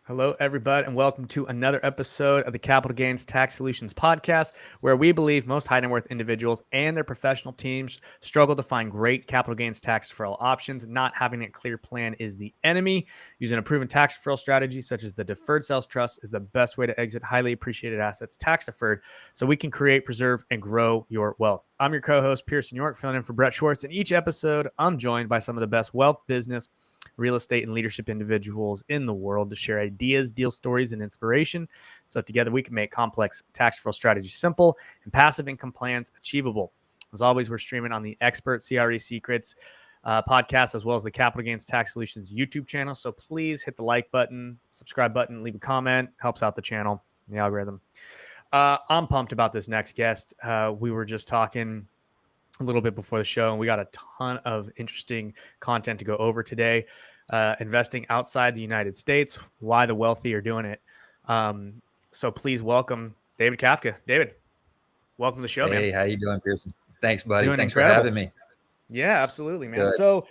Hello, everybody, and welcome to another episode of the Capital Gains Tax Solutions Podcast, where we believe most high net worth individuals and their professional teams struggle to find great capital gains tax deferral options. Not having a clear plan is the enemy. Using a proven tax deferral strategy, such as the Deferred Sales Trust, is the best way to exit highly appreciated assets tax deferred so we can create, preserve, and grow your wealth. I'm your co host, Pearson York, filling in for Brett Swarts. In each episode, I'm joined by some of the best wealth, business, real estate, and leadership individuals in the world to share ideas, deal stories, and inspiration. So together we can make complex tax deferral strategies simple and passive income plans achievable. As always, we're streaming on the Expert CRE Secrets podcast, as well as the Capital Gains Tax Solutions YouTube channel. So please hit the like button, subscribe button, leave a comment. Helps out the channel, the algorithm. I'm pumped about this next guest. We were just talking a little bit before the show, and we got a ton of interesting content to go over today. Investing outside the United States, why the wealthy are doing it. So please welcome David Kafka. David, welcome to the show, man. Hey, how you doing, Pearson? Thanks, buddy. Doing Thanks incredible. for having me. Yeah, absolutely, man. Good. So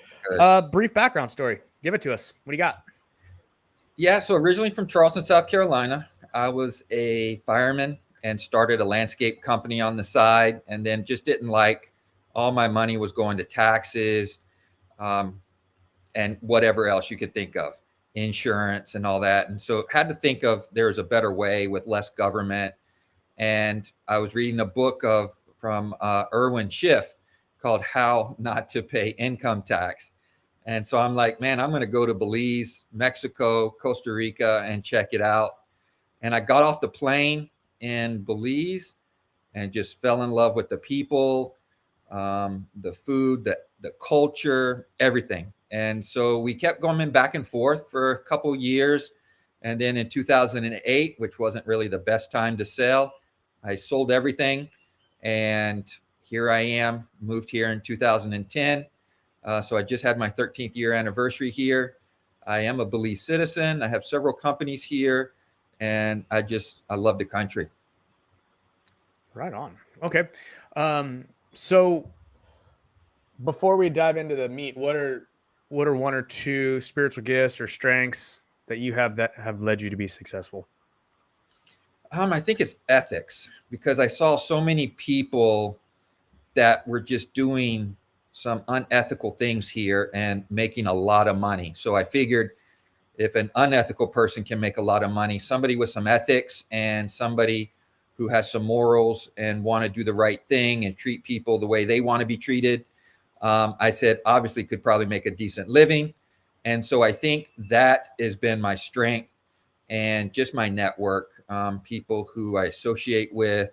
brief background story. Give it to us. What do you got? Yeah, so originally from Charleston, South Carolina. I was a fireman and started a landscape company on the side, and then just didn't like all my money was going to taxes and whatever else you could think of, insurance and all that. And so had to think of there's a better way with less government. And I was reading a book from Irwin Schiff called How Not to Pay Income Tax. And so I'm like, man, I'm going to go to Belize, Mexico, Costa Rica, and check it out. And I got off the plane in Belize and just fell in love with the people, the food, the culture, everything. And so we kept going back and forth for a couple years. And then in 2008, which wasn't really the best time to sell, I sold everything. And here I am, moved here in 2010. So I just had my 13th year anniversary here. I am a Belize citizen. I have several companies here, and I love the country. Right on. Okay. So before we dive into the meat, what are one or two spiritual gifts or strengths that you have that have led you to be successful? I think it's ethics, because I saw so many people that were just doing some unethical things here and making a lot of money. So I figured if an unethical person can make a lot of money, somebody with some ethics and somebody who has some morals and want to do the right thing and treat people the way they want to be treated, I said, obviously could probably make a decent living. And so I think that has been my strength and just my network, people who I associate with,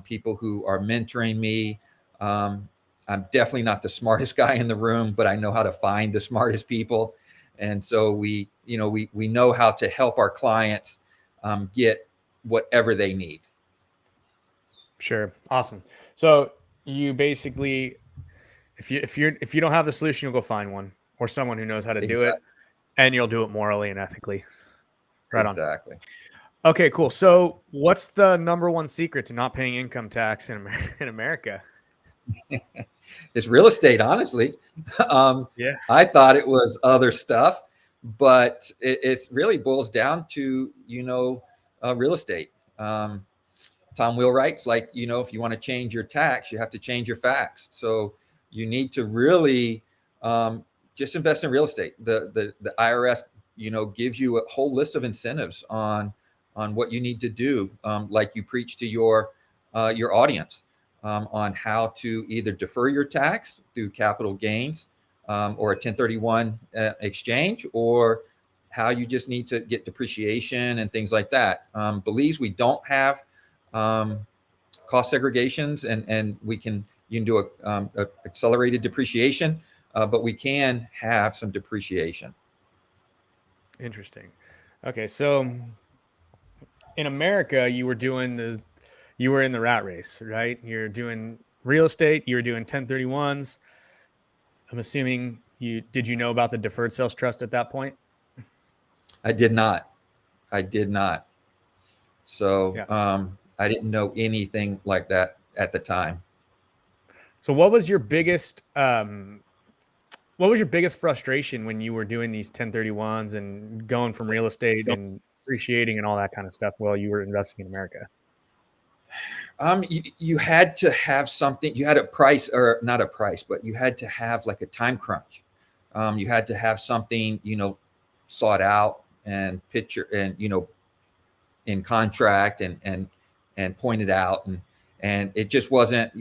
people who are mentoring me. I'm definitely not the smartest guy in the room, but I know how to find the smartest people. And so we know how to help our clients get whatever they need. Sure. Awesome. So you basically, if you don't have the solution, you'll go find one or someone who knows how to do it, and you'll do it morally and ethically. Right on. Exactly. Okay, cool. So what's the number one secret to not paying income tax in America? It's real estate, honestly. Yeah. I thought it was other stuff, but it really boils down to, real estate. Tom Wheelwright's like, if you want to change your tax, you have to change your facts. So you need to really just invest in real estate. The IRS, gives you a whole list of incentives on what you need to do, like you preach to your audience, on how to either defer your tax through capital gains or a 1031 exchange, or how you just need to get depreciation and things like that. Belize, we don't have cost segregations, and you can do a accelerated depreciation, but we can have some depreciation. Interesting. Okay, so in America, you were in the rat race, right? You're doing real estate, you were doing 1031s. I'm assuming did you know about the Deferred Sales Trust at that point? I did not. So yeah. I didn't know anything like that at the time. So what was your biggest What was your biggest frustration when you were doing these 1031s and going from real estate and appreciating and all that kind of stuff while you were investing in America? You had to have something. You had a price, or not a price, but you had to have like a time crunch. You had to have something, sought out and picture and in contract and pointed out, and it just wasn't.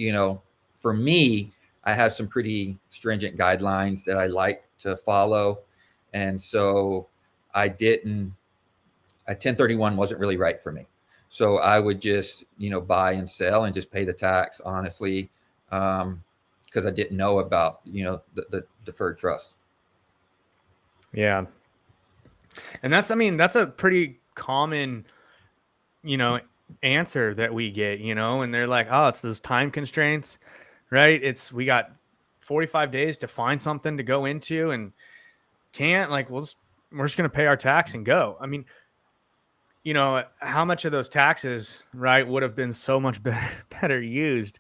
For me, I have some pretty stringent guidelines that I like to follow, and so I didn't. A 1031 wasn't really right for me. So I would just, buy and sell and just pay the tax, honestly, because I didn't know about, the deferred trust. Yeah. And that's a pretty common, answer that we get, and they're like, oh, it's those time constraints, right? We got 45 days to find something to go into and can't we're just going to pay our tax and go. I mean, how much of those taxes, right, would have been so much better used,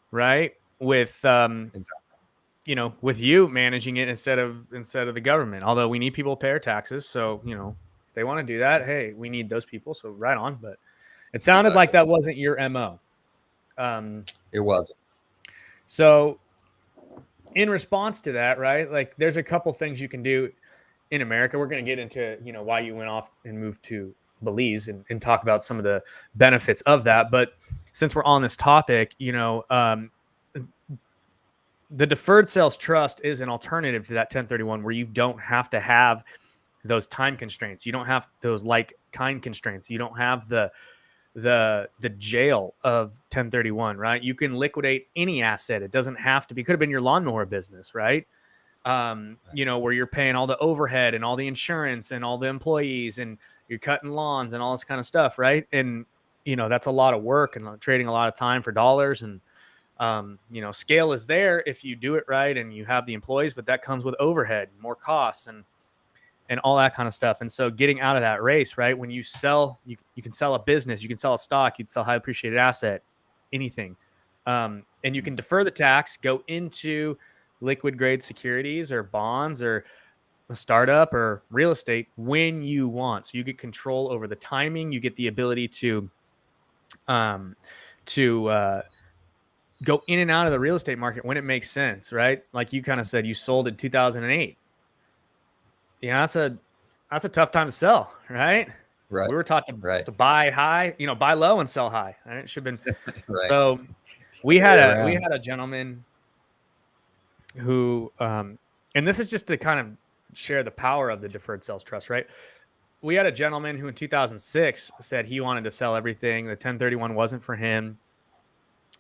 right? With, Exactly. with you managing it instead of the government. Although we need people to pay our taxes, so if they want to do that, hey, we need those people. So right on. But it sounded like Exactly. that wasn't your MO. It wasn't. So in response to that, right, like there's a couple things you can do in America. We're going to get into why you went off and moved to Belize and talk about some of the benefits of that. But since we're on this topic, the Deferred Sales Trust is an alternative to that 1031 where you don't have to have those time constraints. You don't have those kind constraints. You don't have the jail of 1031, right? You can liquidate any asset. It doesn't have to be, could have been your lawnmower business, right? Where you're paying all the overhead and all the insurance and all the employees and you're cutting lawns and all this kind of stuff, right? And that's a lot of work and trading a lot of time for dollars. And scale is there if you do it right and you have the employees, but that comes with overhead, more costs and all that kind of stuff. And so getting out of that race, right? When you sell, you can sell a business, you can sell a stock, you can sell highly appreciated asset, anything. And you can defer the tax, go into liquid grade securities or bonds or a startup or real estate when you want. So you get control over the timing. You get the ability to go in and out of the real estate market when it makes sense, right? Like you kind of said, you sold in 2008. That's a tough time to sell, right? Right. We were taught Right. to buy high, buy low and sell high. Right? It should have been. Right. So we had a gentleman who, and this is just to kind of share the power of the Deferred Sales Trust, right? We had a gentleman who in 2006 said he wanted to sell everything. The 1031 wasn't for him.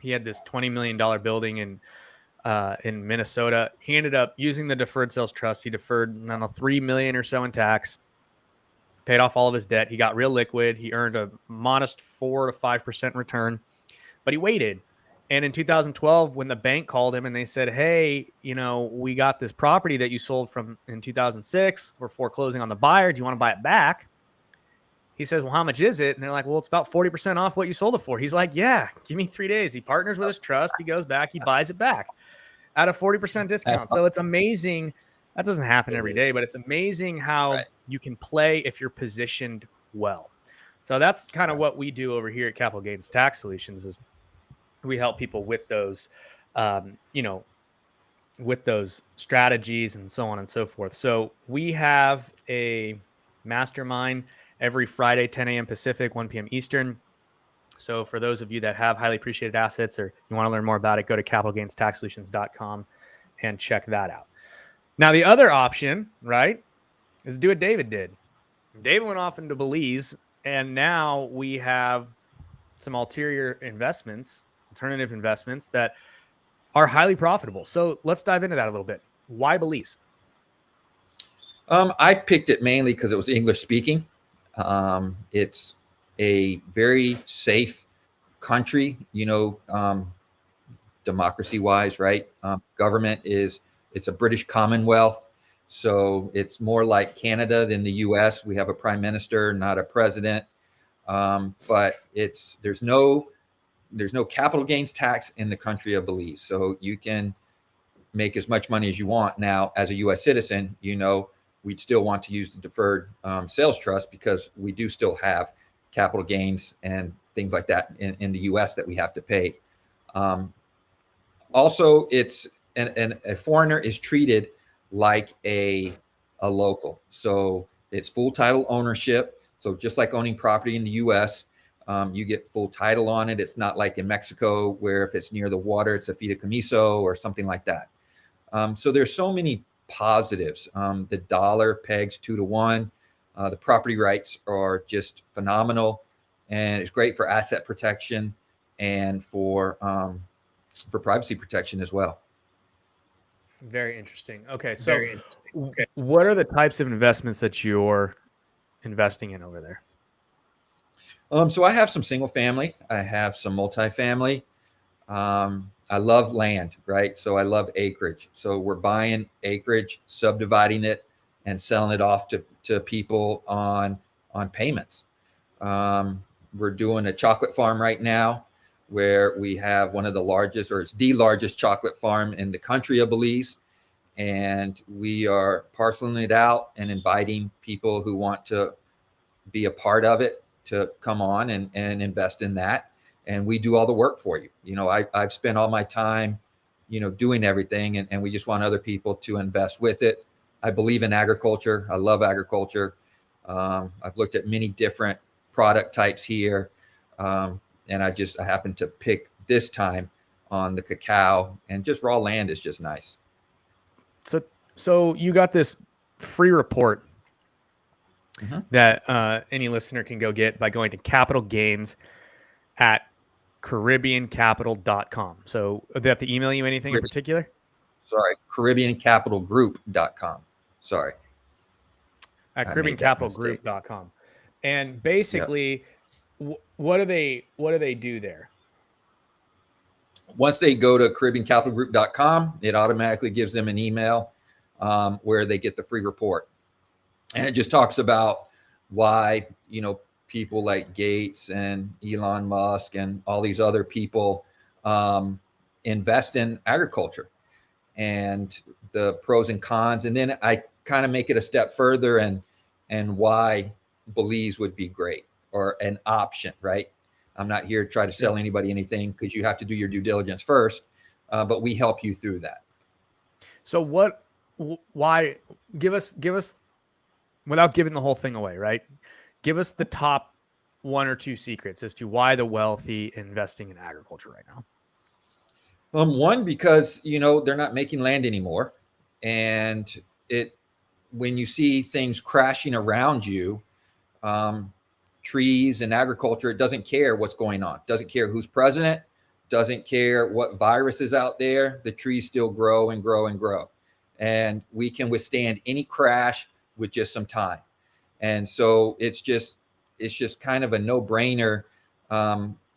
He had this $20 million building in Minnesota. He ended up using the Deferred Sales Trust. He deferred, I don't know, $3 million or so in tax, paid off all of his debt. He got real liquid. He earned a modest 4 to 5% return, but he waited. And in 2012, when the bank called him and they said, hey, we got this property that you sold from in 2006. We're foreclosing on the buyer. Do you want to buy it back? He says, well, how much is it? And they're like, well, it's about 40% off what you sold it for. He's like, yeah, give me 3 days. He partners with his trust. He goes back, he buys it back at a 40% discount. So it's amazing. That doesn't happen every day, but it's amazing how you can play if you're positioned well. So that's kind of what we do over here at Capital Gains Tax Solutions is we help people with those, with those strategies and so on and so forth. So we have a mastermind every Friday, 10 a.m. Pacific, 1 p.m. Eastern. So for those of you that have highly appreciated assets or you want to learn more about it, go to capitalgainstaxsolutions.com and check that out. Now, the other option, right, is do what David did. David went off into Belize, and now we have some alternative investments that are highly profitable. So let's dive into that a little bit. Why Belize? I picked it mainly because it was English speaking. It's a very safe country, democracy wise, right? Government it's a British Commonwealth. So it's more like Canada than the US. We have a prime minister, not a president. But there's no capital gains tax in the country of Belize. So you can make as much money as you want. Now, as a U.S. citizen, we'd still want to use the deferred sales trust because we do still have capital gains and things like that in the U.S. that we have to pay. Also, it's a foreigner is treated like a local. So it's full title ownership. So just like owning property in the U.S., you get full title on it. It's not like in Mexico where if it's near the water, it's a fideicomiso or something like that. So there's so many positives. The dollar pegs 2 to 1. The property rights are just phenomenal, and it's great for asset protection and for privacy protection as well. Very interesting. Okay, so what are the types of investments that you're investing in over there? So I have some single family. I have some multifamily. I love land, right? So I love acreage. So we're buying acreage, subdividing it, and selling it off to people on payments. We're doing a chocolate farm right now where we have one of the largest, or it's the largest chocolate farm in the country of Belize. And we are parceling it out and inviting people who want to be a part of it to come on and invest in that. And we do all the work for you. I've spent all my time, doing everything, and we just want other people to invest with it. I believe in agriculture. I love agriculture. I've looked at many different product types here. And I happened to pick this time on the cacao, and just raw land is just nice. So you got this free report that any listener can go get by going to capital gains at caribbeancapital.com. So do they have to email you anything in particular? Sorry, caribbeancapitalgroup.com. Sorry. At caribbeancapitalgroup.com. And basically, what do they do there? Once they go to caribbeancapitalgroup.com, it automatically gives them an email where they get the free report. And it just talks about why, people like Gates and Elon Musk and all these other people invest in agriculture and the pros and cons. And then I kind of make it a step further and why Belize would be great or an option, right? I'm not here to try to sell anybody anything because you have to do your due diligence first, but we help you through that. So why give us, without giving the whole thing away, right? Give us the top 1 or 2 secrets as to why the wealthy investing in agriculture right now. One, because, they're not making land anymore. And when you see things crashing around you, trees and agriculture, it doesn't care what's going on. Doesn't care who's president, doesn't care what virus is out there. The trees still grow and grow and grow. And we can withstand any crash with just some time. And so it's just kind of a no-brainer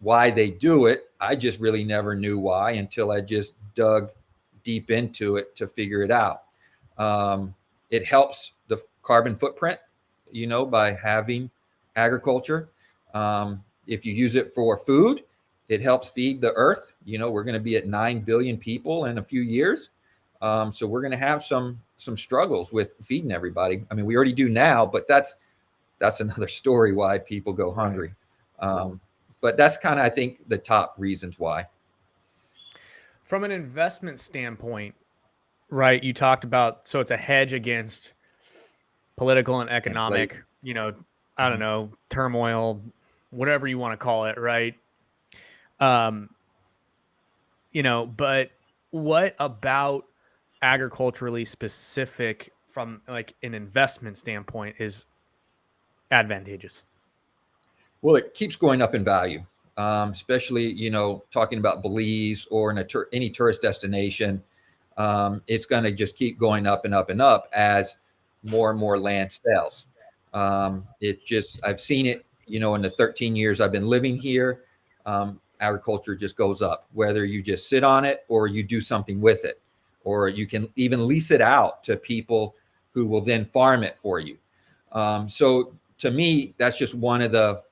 why they do it. I just really never knew why until I just dug deep into it to figure it out. It helps the carbon footprint, by having agriculture. If you use it for food, it helps feed the earth. We're going to be at 9 billion people in a few years. So we're going to have some struggles with feeding everybody. I mean, we already do now, but that's another story why people go hungry. But that's kind of, I think, the top reasons why. From an investment standpoint, right, you talked about, so it's a hedge against political and economic, I don't know, turmoil, whatever you want to call it, right? But what about agriculturally specific from like an investment standpoint is advantageous? Well, it keeps going up in value, especially, talking about Belize or in any tourist destination. It's going to just keep going up and up and up as more and more land sells. I've seen it, in the 13 years I've been living here, agriculture just goes up, whether you just sit on it or you do something with it, or you can even lease it out to people who will then farm it for you. So to me, that's just one of the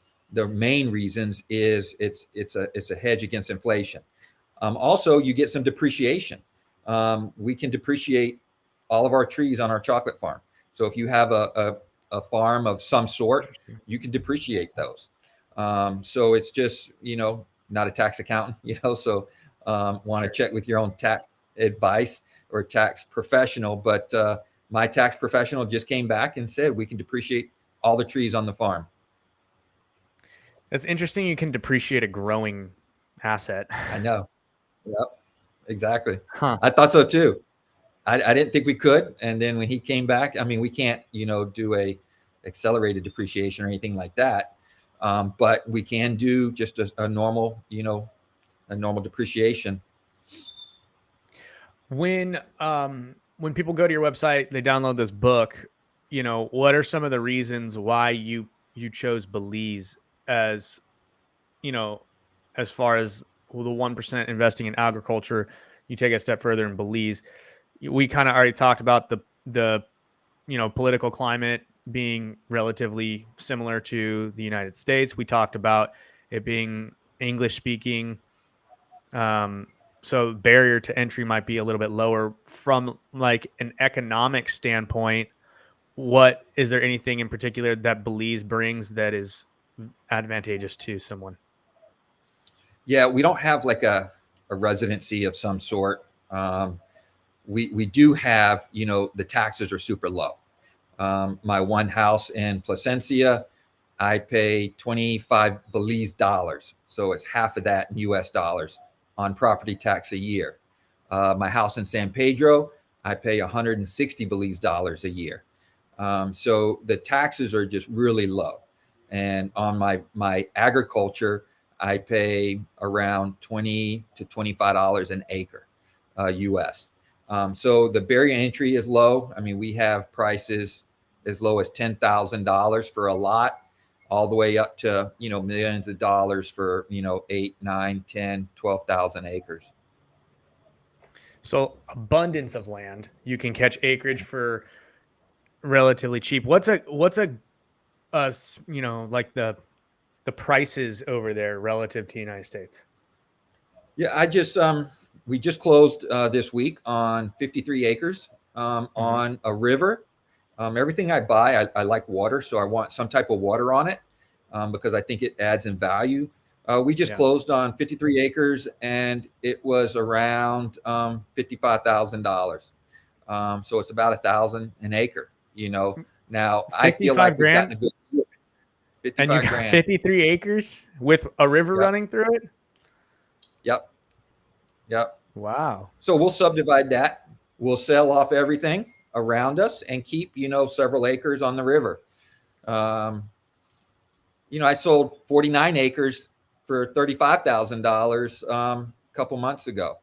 main reasons is it's a hedge against inflation. Also, you get some depreciation. we can depreciate all of our trees on our chocolate farm. So if you have a farm of some sort, you can depreciate those. So it's just, not a tax accountant, so want to check with your own tax advice or tax professional. But my tax professional just came back and said we can depreciate all the trees on the farm. That's interesting. You can depreciate a growing asset. I know. Yep, exactly. Huh. I thought so too. I didn't think we could. And then when he came back, I mean, we can't, do a accelerated depreciation or anything like that. But we can do just a normal, a normal depreciation. When people go to your website, they download this book, what are some of the reasons why you chose Belize as, as far as the 1% investing in agriculture, you take a step further in Belize. We kind of already talked about the political climate being relatively similar to the United States. We talked about it being English speaking. So barrier to entry might be a little bit lower from like an economic standpoint. What is there anything in particular that Belize brings that is advantageous to someone? Yeah, we don't have like a residency of some sort. We do have, the taxes are super low. My one house in Placencia, I pay 25 Belize dollars. So it's half of that in US dollars on property tax a year. My house in San Pedro, I pay 160 Belize dollars a year. So the taxes are just really low. And on my agriculture, I pay around $20 to $25 an acre, US. So the barrier entry is low. I mean, we have prices as low as $10,000 for a lot, all the way up to, millions of dollars for, 8, 9, 10, 12,000 acres. So abundance of land. You can catch acreage for relatively cheap. What's like the prices over there relative to the United States? Yeah, we just closed this week on 53 acres on a river. Everything I buy, I like water, so I want some type of water on it because I think it adds in value. We just closed on 53 acres, and it was around $55,000. So it's about $1,000 an acre. Now I feel like we've gotten a good deal. 55 and you got grand. 53 acres with a river running through it. Yep. Wow. So we'll subdivide that. We'll sell off everything around us and keep, several acres on the river. I sold 49 acres for $35,000 a couple months ago.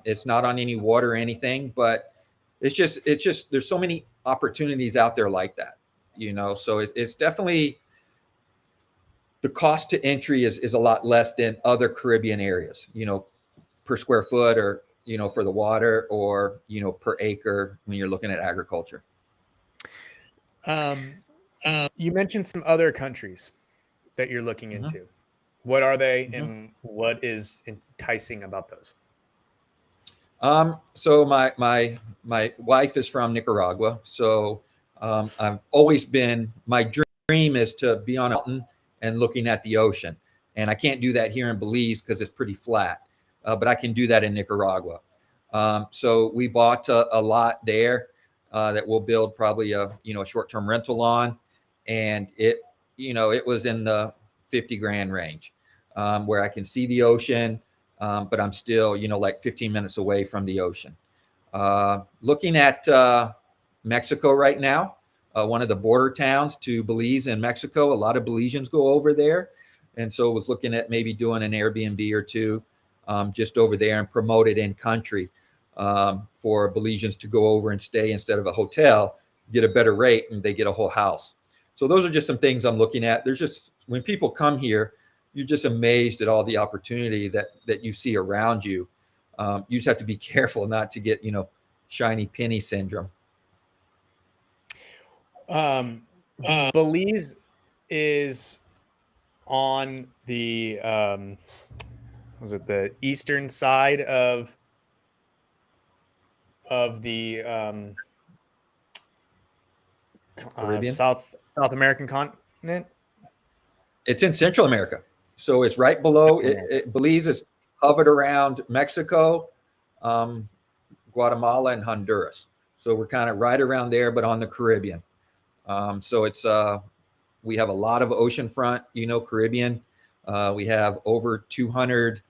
It's not on any water or anything, but it's just there's so many opportunities out there like that, so it's definitely the cost to entry is a lot less than other Caribbean areas, per square foot or, for the water or, per acre when you're looking at agriculture. You mentioned some other countries that you're looking into. What are they and what is enticing about those? So my wife is from Nicaragua. So I've always been, my dream is to be on a mountain and looking at the ocean. And I can't do that here in Belize because it's pretty flat, but I can do that in Nicaragua. So we bought a lot there that we'll build probably a short-term rental on, and it was in the 50 grand range, where I can see the ocean, but I'm still like 15 minutes away from the ocean. Looking at Mexico right now, one of the border towns to Belize and Mexico. A lot of Belizeans go over there, and so I was looking at maybe doing an Airbnb or two just over there and promote it in country for Belizeans to go over and stay instead of a hotel, get a better rate, and they get a whole house. So those are just some things I'm looking at. There's just, when people come here, you're just amazed at all the opportunity that you see around you. You just have to be careful not to get, shiny penny syndrome. Belize is on the was it the eastern side of of the Caribbean. South American continent? It's in Central America. So it's right below it. Belize is hovered around Mexico, Guatemala, and Honduras. So we're kind of right around there, but on the Caribbean. So it's we have a lot of oceanfront, Caribbean. We have over 200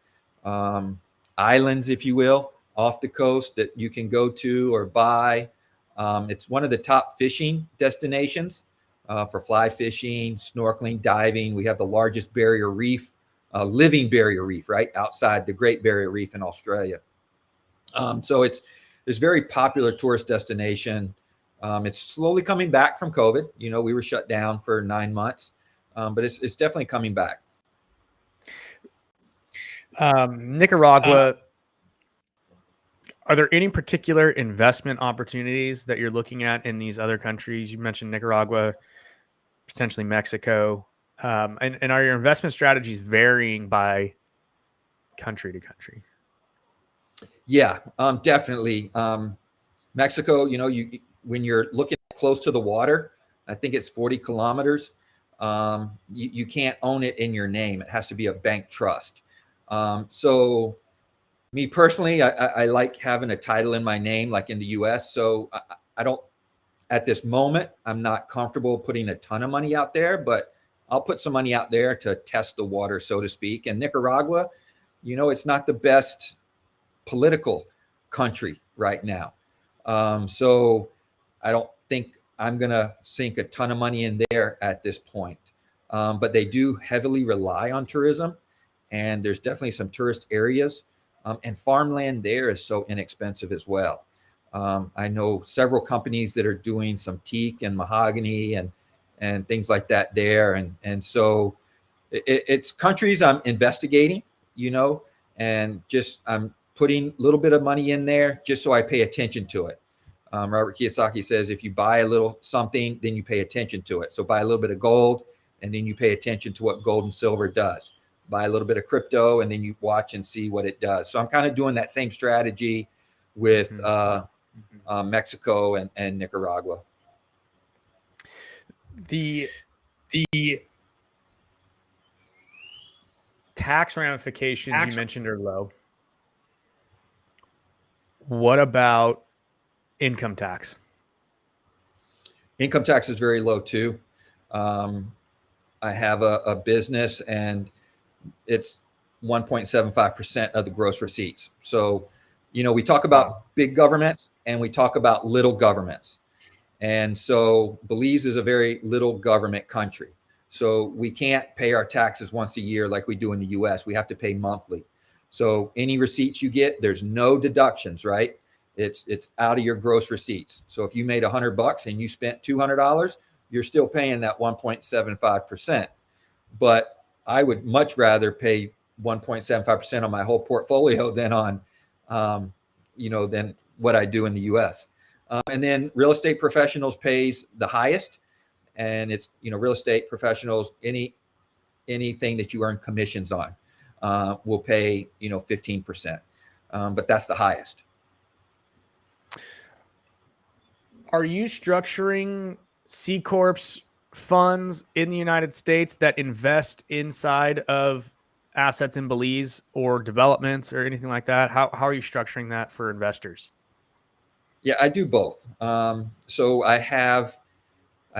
islands, if you will, off the coast that you can go to or buy. It's one of the top fishing destinations for fly fishing, snorkeling, diving. We have the largest barrier reef, living barrier reef, right outside the Great Barrier Reef in Australia. So it's very popular tourist destination. It's slowly coming back from COVID. We were shut down for 9 months, but it's definitely coming back. Nicaragua, are there any particular investment opportunities that you're looking at in these other countries? You mentioned Nicaragua, potentially Mexico. And are your investment strategies varying by country to country? Yeah, definitely. Mexico, when you're looking close to the water, I think it's 40 kilometers. You can't own it in your name. It has to be a bank trust. So me personally, I like having a title in my name, like in the US. So I don't, at this moment, I'm not comfortable putting a ton of money out there, but I'll put some money out there to test the water, so to speak. And Nicaragua, it's not the best political country right now. So I don't think I'm going to sink a ton of money in there at this point. But they do heavily rely on tourism, and there's definitely some tourist areas. And farmland there is so inexpensive as well. I know several companies that are doing some teak and mahogany and things like that there. And so it's countries I'm investigating, and just I'm putting a little bit of money in there just so I pay attention to it. Robert Kiyosaki says, if you buy a little something, then you pay attention to it. So buy a little bit of gold, and then you pay attention to what gold and silver does. Buy a little bit of crypto, and then you watch and see what it does. So I'm kind of doing that same strategy with Mexico and Nicaragua. The tax ramifications you mentioned are low. What about income tax? Income tax is very low too. I have a business, and it's 1.75% of the gross receipts. So, we talk about big governments and we talk about little governments. And so Belize is a very little government country. So we can't pay our taxes once a year like we do in the US. We have to pay monthly. So any receipts you get, there's no deductions, right? It's out of your gross receipts. So if you made $100 and you spent $200, you're still paying that 1.75%. But I would much rather pay 1.75% on my whole portfolio than on, than what I do in the U.S. And then real estate professionals pays the highest, and it's real estate professionals, anything that you earn commissions on will pay 15%, but that's the highest. Are you structuring C Corps funds in the United States that invest inside of assets in Belize or developments or anything like that? How are you structuring that for investors? Yeah, I do both. So I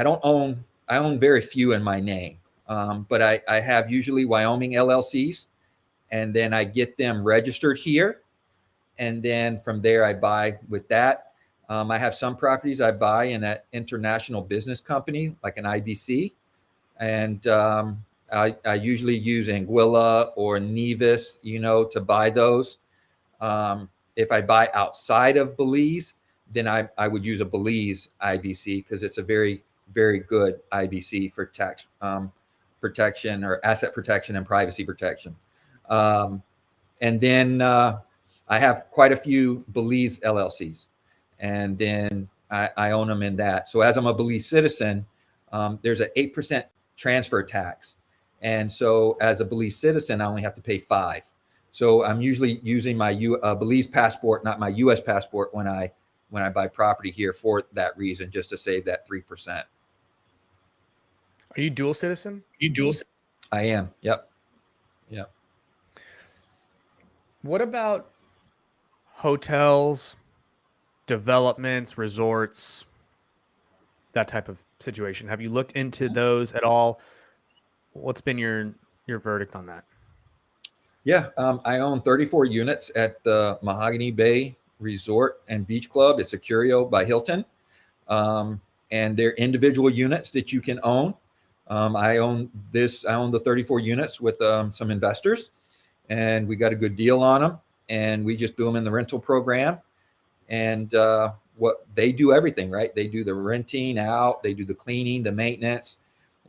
own very few in my name, but I have usually Wyoming LLCs, and then I get them registered here. And then from there, I buy with that. I have some properties I buy in an international business company, like an IBC. And I usually use Anguilla or Nevis, to buy those. If I buy outside of Belize, then I would use a Belize IBC because it's a very, very good IBC for tax protection or asset protection and privacy protection. And then I have quite a few Belize LLCs, and then I own them in that. So as I'm a Belize citizen, there's an 8% transfer tax. And so as a Belize citizen, I only have to pay 5%. So I'm usually using my Belize passport, not my US passport, when I when I buy property here for that reason, just to save that 3%. Are you dual citizen? I am. Yep. What about hotels, developments, resorts, that type of situation? Have you looked into those at all? What's been your verdict on that? Yeah, I own 34 units at the Mahogany Bay Resort and Beach Club. It's a Curio by Hilton, and they're individual units that you can own. I own the 34 units with some investors, and we got a good deal on them. And we just do them in the rental program. And what they do everything, right? They do the renting out, they do the cleaning, the maintenance,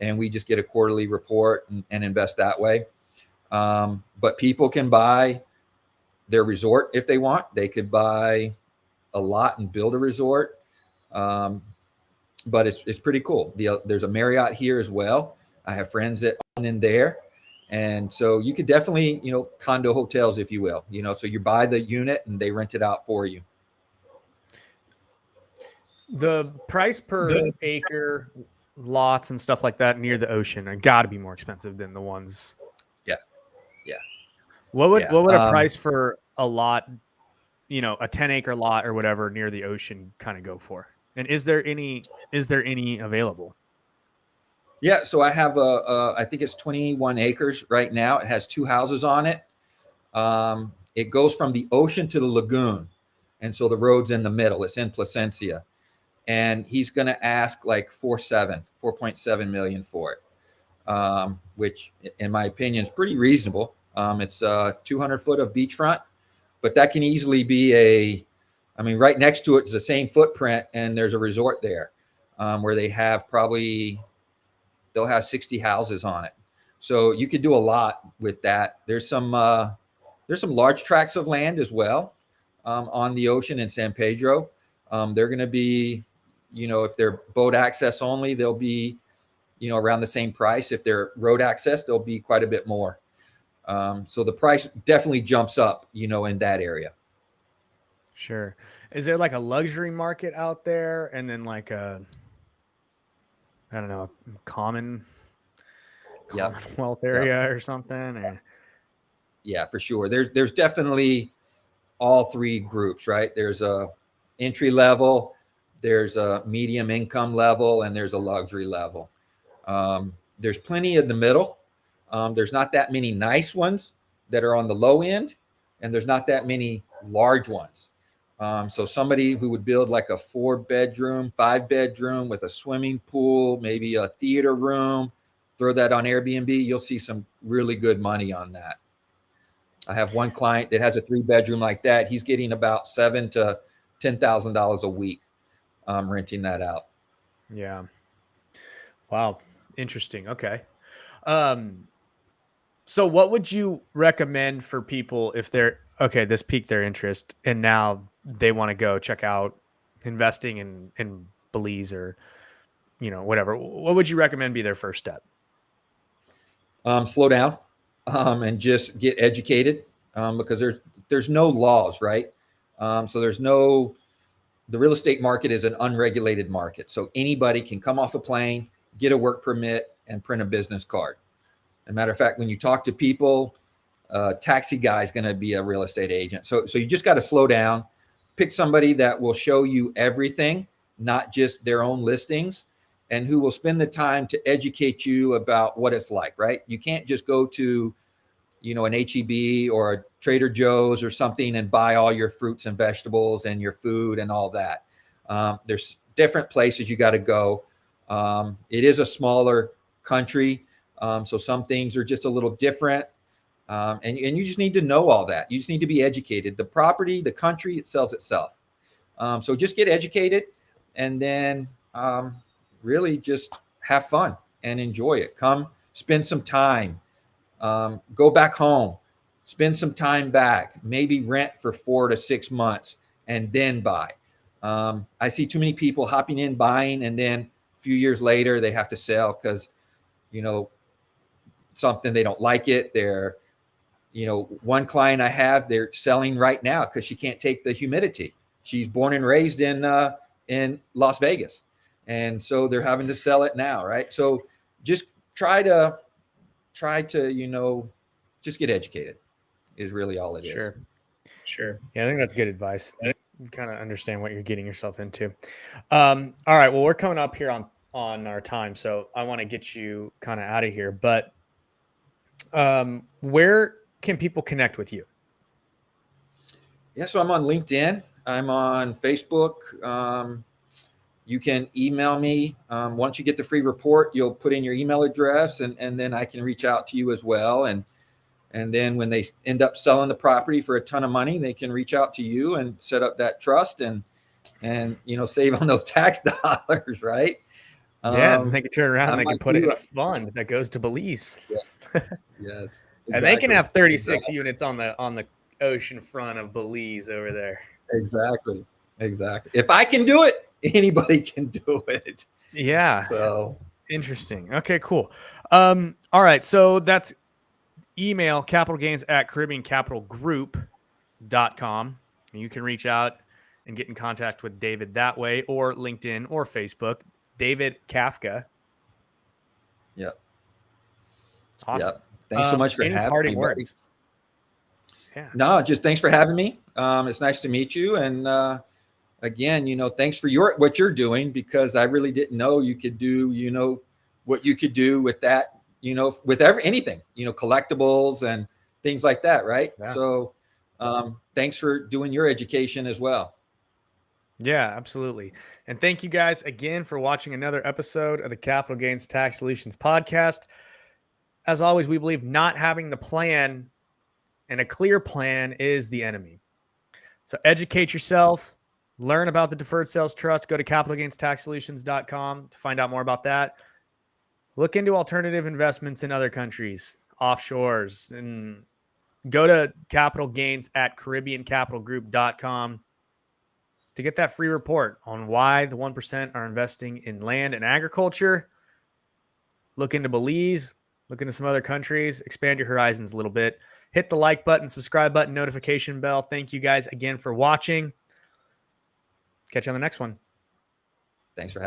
and we just get a quarterly report and invest that way. But people can buy their resort if they want. They could buy a lot and build a resort. But it's pretty cool. There's a Marriott here as well. I have friends that own in there. And so you could definitely, condo hotels, if you will, so you buy the unit and they rent it out for you. The price per acre lots and stuff like that near the ocean are got to be more expensive than the ones. Yeah. What would a price for a lot, a 10-acre lot or whatever near the ocean kind of go for? And is there any available? Yeah, so I have I think it's 21 acres right now. It has 2 houses on it. It goes from the ocean to the lagoon, and so the road's in the middle. It's in Placencia, and he's going to ask like 4.7 million for it, which, in my opinion, is pretty reasonable. It's 200 foot of beachfront, but that can easily be right next to it is the same footprint, and there's a resort there where they'll have 60 houses on it. So you could do a lot with that. There's some large tracts of land as well on the ocean in San Pedro. They're going to be, if they're boat access only, they'll be, around the same price. If they're road access, they'll be quite a bit more. So the price definitely jumps up, in that area. Sure. Is there like a luxury market out there, and then like a commonwealth area or something? Or? Yeah, for sure. There's definitely all 3 groups, right? There's a entry level, there's a medium income level, and there's a luxury level. There's plenty in the middle. There's not that many nice ones that are on the low end, and there's not that many large ones. So somebody who would build like a 4-bedroom, 5-bedroom with a swimming pool, maybe a theater room, throw that on Airbnb, you'll see some really good money on that. I have one client that has a 3-bedroom like that. He's getting about $7,000 to $10,000 a week renting that out. Yeah. Wow. Interesting. Okay. So what would you recommend for people if this piqued their interest and now they want to go check out investing in Belize or, whatever? What would you recommend be their first step? Slow down and just get educated because there's no laws, right? So the real estate market is an unregulated market. So anybody can come off a plane, get a work permit, and print a business card. As a matter of fact, when you talk to people, taxi guy is going to be a real estate agent. So you just got to slow down, pick somebody that will show you everything, not just their own listings, and who will spend the time to educate you about what it's like, right? You can't just go to, an H-E-B or a Trader Joe's or something and buy all your fruits and vegetables and your food and all that. There's different places you got to go. It is a smaller country. So some things are just a little different. And you just need to know all that. You just need to be educated. The property, the country, it sells itself. So just get educated and then really just have fun and enjoy it. Come spend some time. Go back home. Spend some time back. Maybe rent for 4 to 6 months and then buy. I see too many people hopping in, buying, and then a few years later they have to sell because, something they don't like it. They're, one client I have, they're selling right now because she can't take the humidity. she's born and raised in Las Vegas. And so they're having to sell it now. Right. So just try to, just get educated is really all it is. Sure. Yeah, I think that's good advice. You kind of understand what you're getting yourself into. All right. Well, we're coming up here on our time, so I want to get you kind of out of here. But where can people connect with you? Yeah, so I'm on LinkedIn. I'm on Facebook. You can email me. Once you get the free report, you'll put in your email address, and then I can reach out to you as well. And then when they end up selling the property for a ton of money, they can reach out to you and set up that trust and save on those tax dollars, right? Yeah, and they can turn around and they can put it in a fund that goes to Belize. Yeah. Yes. Exactly. And they can have 36 units on the ocean front of Belize over there. Exactly. If I can do it, anybody can do it. Yeah. So interesting. Okay, cool. All right. So that's email capitalgains@CaribbeanCapitalGroup.com. You can reach out and get in contact with David that way, or LinkedIn or Facebook. David Kafka. Yep. Awesome. Yep. Thanks so much for any having parting me. Words? Yeah. No, just thanks for having me. It's nice to meet you. And again, thanks for what you're doing, because I really didn't know you could do, what you could do with that, with anything, collectibles and things like that. Right. Yeah. So thanks for doing your education as well. Yeah, absolutely. And thank you guys again for watching another episode of the Capital Gains Tax Solutions podcast. As always, we believe not having the plan and a clear plan is the enemy. So educate yourself, learn about the Deferred Sales Trust, go to capitalgainstaxsolutions.com to find out more about that. Look into alternative investments in other countries, offshores, and go to capitalgains@caribbeancapitalgroup.com to get that free report on why the 1% are investing in land and agriculture. Look into Belize, look into some other countries, expand your horizons a little bit. Hit the like button, subscribe button, notification bell. Thank you guys again for watching. Catch you on the next one. Thanks for having me.